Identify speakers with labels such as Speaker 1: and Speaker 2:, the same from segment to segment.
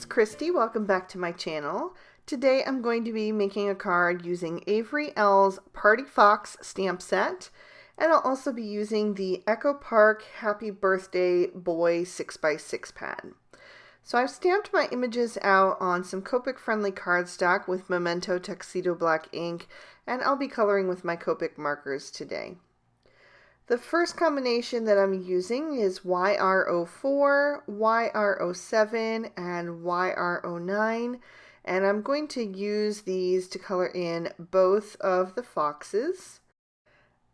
Speaker 1: it's Christy. Welcome back to my channel. Today I'm going to be making a card using Avery Elle's Party Fox stamp set, and I'll also be using the Echo Park Happy Birthday Boy 6x6 pad. So I've stamped my images out on some Copic friendly cardstock with Memento Tuxedo Black ink, and I'll be coloring with my Copic markers today. The first combination that I'm using is YR04, YR07, and YR09, and I'm going to use these to color in both of the foxes.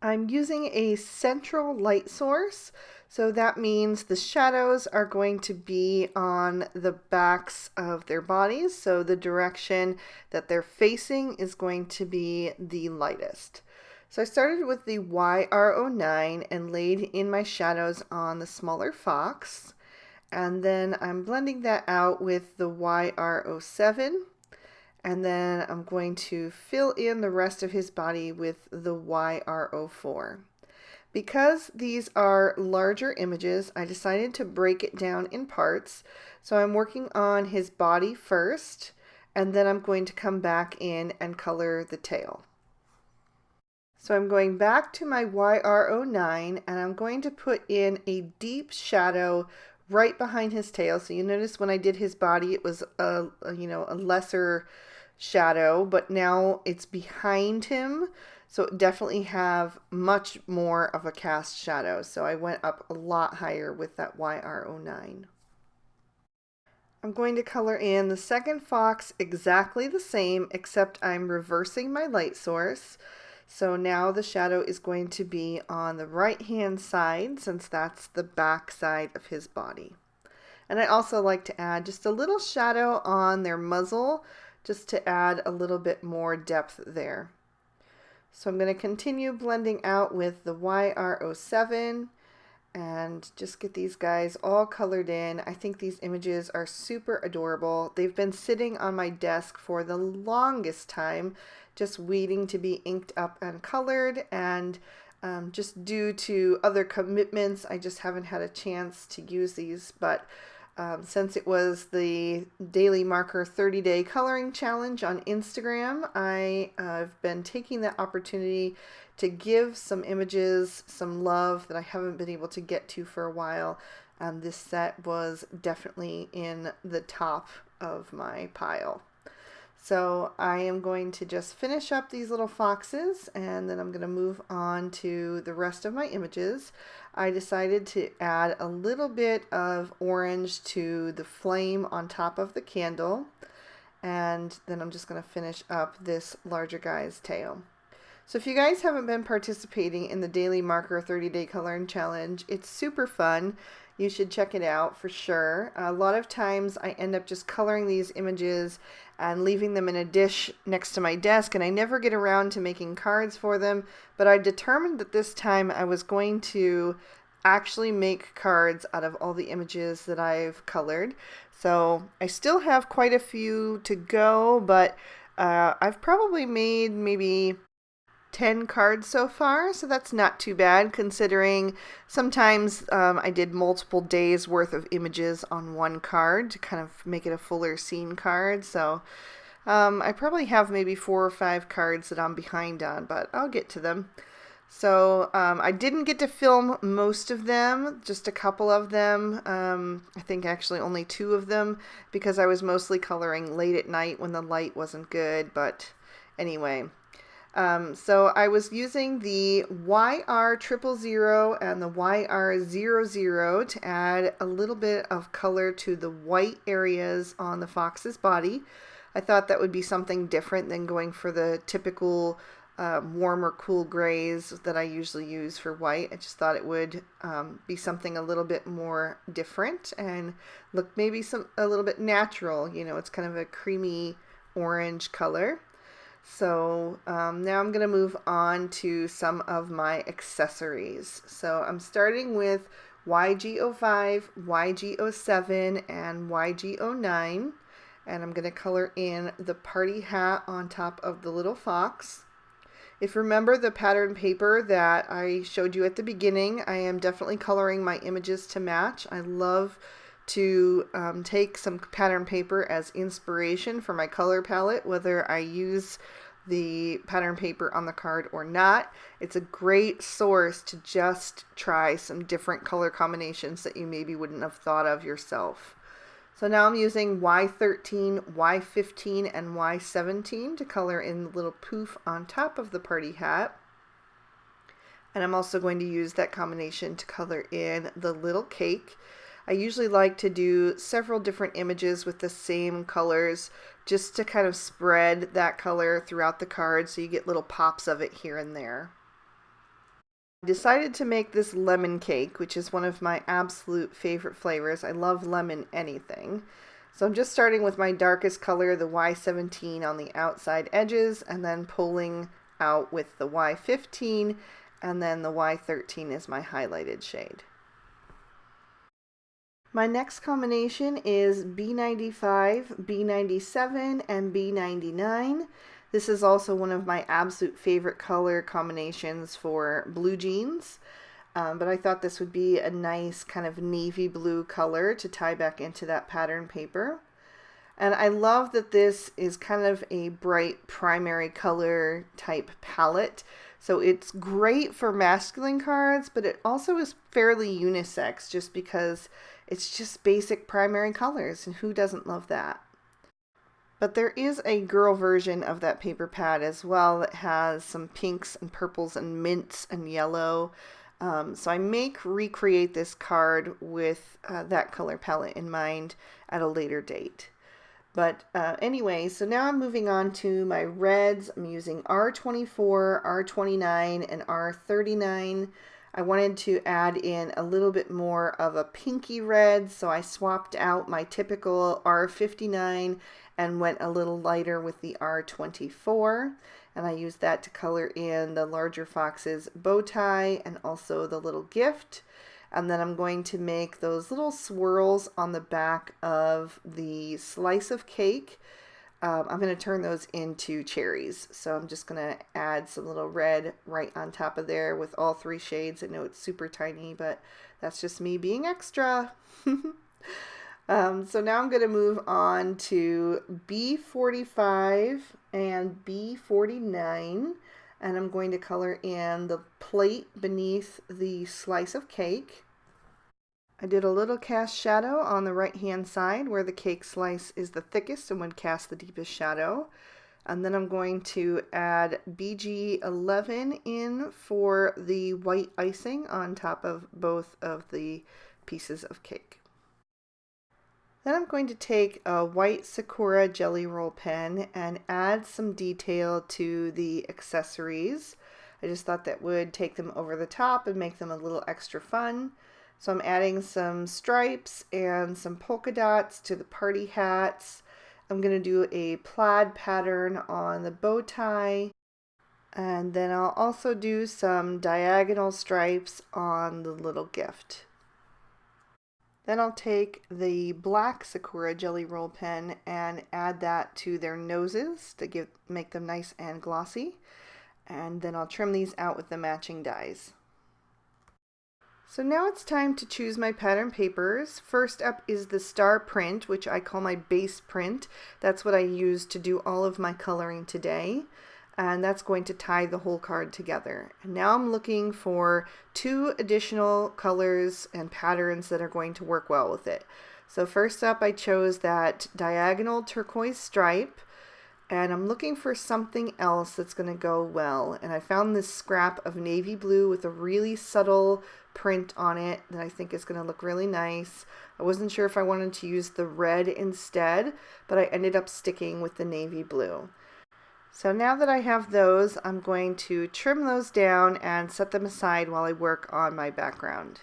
Speaker 1: I'm using a central light source, so that means the shadows are going to be on the backs of their bodies, so the direction that they're facing is going to be the lightest. So I started with the YR09 and laid in my shadows on the smaller fox, and then I'm blending that out with the YR07, and then I'm going to fill in the rest of his body with the YR04. Because these are larger images, I decided to break it down in parts, so I'm working on his body first, and then I'm going to come back in and color the tail. So I'm going back to my YR09 and I'm going to put in a deep shadow right behind his tail. So you notice when I did his body it was a lesser shadow, but now it's behind him. So it definitely have much more of a cast shadow. So I went up a lot higher with that YR09. I'm going to color in the second fox exactly the same, except I'm reversing my light source. So now the shadow is going to be on the right hand side, since that's the back side of his body. And I also like to add just a little shadow on their muzzle, just to add a little bit more depth there. So I'm going to continue blending out with the YR07 and just get these guys all colored in. I think these images are super adorable. They've been sitting on my desk for the longest time, just waiting to be inked up and colored, and just due to other commitments I just haven't had a chance to use these, but since it was the Daily Marker 30-day coloring challenge on Instagram, I've been taking that opportunity to give some images some love that I haven't been able to get to for a while. This set was definitely in the top of my pile. So I am going to just finish up these little foxes, and then I'm going to move on to the rest of my images. I decided to add a little bit of orange to the flame on top of the candle, and then I'm just going to finish up this larger guy's tail. So if you guys haven't been participating in the Daily Marker 30-day coloring challenge, it's super fun. You should check it out for sure. A lot of times I end up just coloring these images and leaving them in a dish next to my desk, and I never get around to making cards for them, but I determined that this time I was going to actually make cards out of all the images that I've colored. So I still have quite a few to go, but I've probably made maybe 10 cards so far, so that's not too bad considering sometimes I did multiple days worth of images on one card to kind of make it a fuller scene card. So I probably have maybe 4 or 5 cards that I'm behind on, but I'll get to them. So I didn't get to film most of them, just a couple of them. I think actually only 2 of them, because I was mostly coloring late at night when the light wasn't good, but anyway. So I was using the YR000 and the YR00 to add a little bit of color to the white areas on the fox's body. I thought that would be something different than going for the typical warm or cool grays that I usually use for white. I just thought it would be something a little bit more different and look maybe a little bit natural. You know, it's kind of a creamy orange color. So now I'm going to move on to some of my accessories. So I'm starting with YG05, YG07, and YG09. And I'm going to color in the party hat on top of the little fox. If you remember the pattern paper that I showed you at the beginning, I am definitely coloring my images to match. I love to take some pattern paper as inspiration for my color palette, whether I use the pattern paper on the card or not. It's a great source to just try some different color combinations that you maybe wouldn't have thought of yourself. So now I'm using Y13, Y15, and Y17 to color in the little poof on top of the party hat. And I'm also going to use that combination to color in the little cake. I usually like to do several different images with the same colors just to kind of spread that color throughout the card so you get little pops of it here and there. I decided to make this lemon cake, which is one of my absolute favorite flavors. I love lemon anything. So I'm just starting with my darkest color, the Y17, on the outside edges, and then pulling out with the Y15, and then the Y13 is my highlighted shade. My next combination is B95, B97, and B99. This is also one of my absolute favorite color combinations for blue jeans, but I thought this would be a nice kind of navy blue color to tie back into that pattern paper. And I love that this is kind of a bright primary color type palette. So it's great for masculine cards, but it also is fairly unisex just because it's just basic primary colors, and who doesn't love that? But there is a girl version of that paper pad as well that has some pinks and purples and mints and yellow. So I may recreate this card with that color palette in mind at a later date. But anyway, so now I'm moving on to my reds. I'm using R24, R29, and R39. I wanted to add in a little bit more of a pinky red, so I swapped out my typical R59 and went a little lighter with the R24. And I used that to color in the larger fox's bow tie and also the little gift. And then I'm going to make those little swirls on the back of the slice of cake. I'm going to turn those into cherries. So I'm just going to add some little red right on top of there with all three shades. I know it's super tiny, but that's just me being extra. So now I'm going to move on to B45 and B49. And I'm going to color in the plate beneath the slice of cake. I did a little cast shadow on the right hand side where the cake slice is the thickest and would cast the deepest shadow. And then I'm going to add BG11 in for the white icing on top of both of the pieces of cake. Then I'm going to take a white Sakura Jelly Roll pen and add some detail to the accessories. I just thought that would take them over the top and make them a little extra fun. So I'm adding some stripes and some polka dots to the party hats. I'm going to do a plaid pattern on the bow tie. And then I'll also do some diagonal stripes on the little gift. Then I'll take the black Sakura Jelly Roll pen and add that to their noses to make them nice and glossy. And then I'll trim these out with the matching dies. So now it's time to choose my pattern papers. First up is the star print, which I call my base print. That's what I use to do all of my coloring today. And that's going to tie the whole card together. And now I'm looking for 2 additional colors and patterns that are going to work well with it. So first up I chose that diagonal turquoise stripe, and I'm looking for something else that's going to go well. And I found this scrap of navy blue with a really subtle print on it that I think is going to look really nice. I wasn't sure if I wanted to use the red instead, but I ended up sticking with the navy blue. So now that I have those, I'm going to trim those down and set them aside while I work on my background.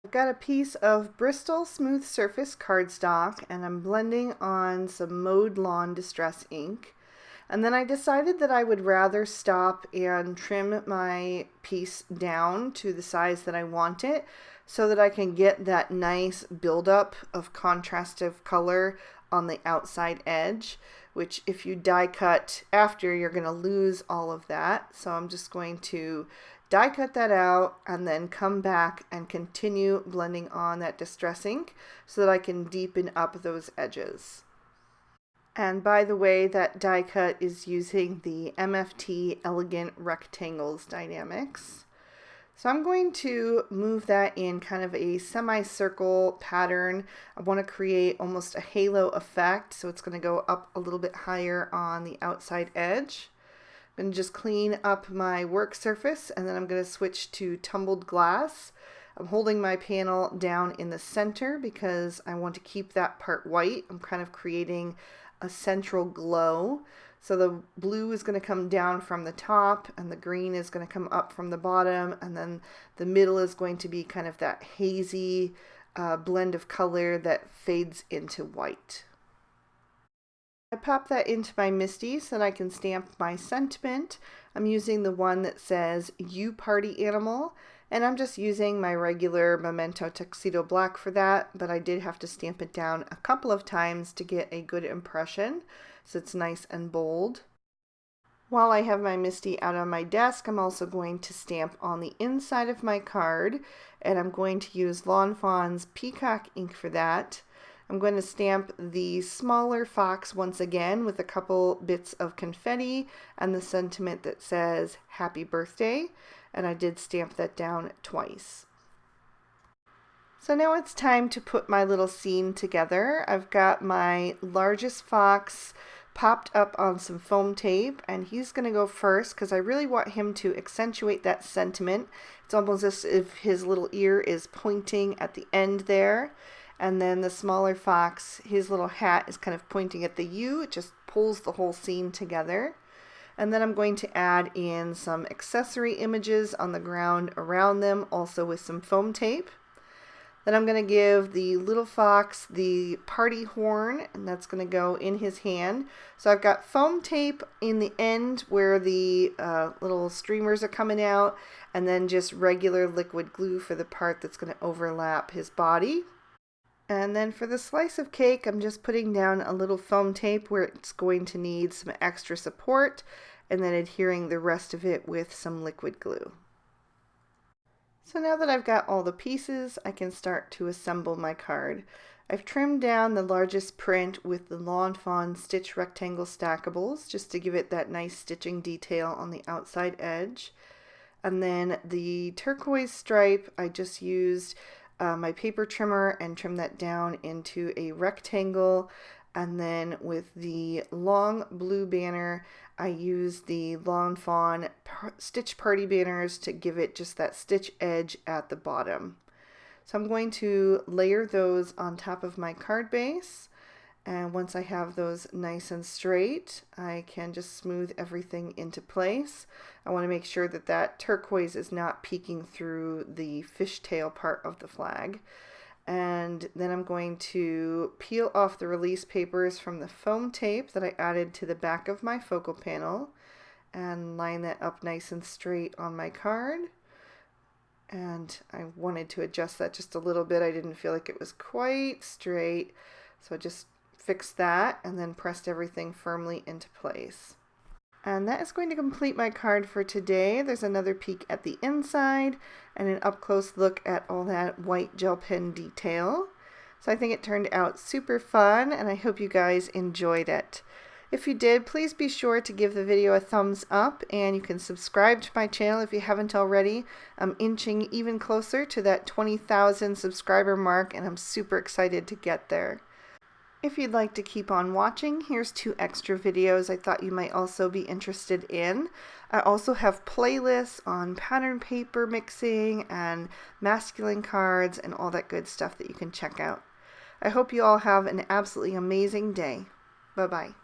Speaker 1: I've got a piece of Bristol Smooth Surface cardstock and I'm blending on some Mowed Lawn Distress ink. And then I decided that I would rather stop and trim my piece down to the size that I want it so that I can get that nice buildup of contrastive color on the outside edge, which if you die cut after, you're going to lose all of that. So I'm just going to die cut that out and then come back and continue blending on that distress ink so that I can deepen up those edges. And by the way, that die cut is using the MFT Elegant Rectangles Dynamics. So I'm going to move that in kind of a semicircle pattern. I want to create almost a halo effect, so it's going to go up a little bit higher on the outside edge. I'm going to just clean up my work surface, and then I'm going to switch to tumbled glass. I'm holding my panel down in the center because I want to keep that part white. I'm kind of creating a central glow. So the blue is going to come down from the top and the green is going to come up from the bottom, and then the middle is going to be kind of that hazy blend of color that fades into white. I pop that into my MISTI so that I can stamp my sentiment. I'm using the one that says "You Party Animal," and I'm just using my regular Memento Tuxedo Black for that, but I did have to stamp it down a couple of times to get a good impression, so it's nice and bold. While I have my MISTI out on my desk, I'm also going to stamp on the inside of my card, and I'm going to use Lawn Fawn's Peacock ink for that. I'm going to stamp the smaller fox once again with a couple bits of confetti and the sentiment that says "Happy Birthday," and I did stamp that down twice. So now it's time to put my little scene together. I've got my largest fox popped up on some foam tape, and he's going to go first because I really want him to accentuate that sentiment. It's almost as if his little ear is pointing at the end there. And then the smaller fox, his little hat is kind of pointing at the U. It just pulls the whole scene together. And then I'm going to add in some accessory images on the ground around them, also with some foam tape. Then I'm going to give the little fox the party horn, and that's going to go in his hand. So I've got foam tape in the end where the little streamers are coming out, and then just regular liquid glue for the part that's going to overlap his body. And then for the slice of cake, I'm just putting down a little foam tape where it's going to need some extra support, and then adhering the rest of it with some liquid glue. So now that I've got all the pieces, I can start to assemble my card. I've trimmed down the largest print with the Lawn Fawn Stitch Rectangle Stackables, just to give it that nice stitching detail on the outside edge. And then the turquoise stripe, I just used my paper trimmer and trim that down into a rectangle. And then with the long blue banner, I used the Lawn Fawn stitch party banners to give it just that stitch edge at the bottom. So I'm going to layer those on top of my card base, and once I have those nice and straight, I can just smooth everything into place. I want to make sure that that turquoise is not peeking through the fishtail part of the flag. And then I'm going to peel off the release papers from the foam tape that I added to the back of my focal panel and line that up nice and straight on my card. And I wanted to adjust that just a little bit. I didn't feel like it was quite straight, so I just fixed that and then pressed everything firmly into place. And that is going to complete my card for today. There's another peek at the inside and an up-close look at all that white gel pen detail. So I think it turned out super fun, and I hope you guys enjoyed it. If you did, please be sure to give the video a thumbs up, and you can subscribe to my channel if you haven't already. I'm inching even closer to that 20,000 subscriber mark, and I'm super excited to get there. If you'd like to keep on watching, here's 2 extra videos I thought you might also be interested in. I also have playlists on pattern paper mixing and masculine cards and all that good stuff that you can check out. I hope you all have an absolutely amazing day. Bye-bye.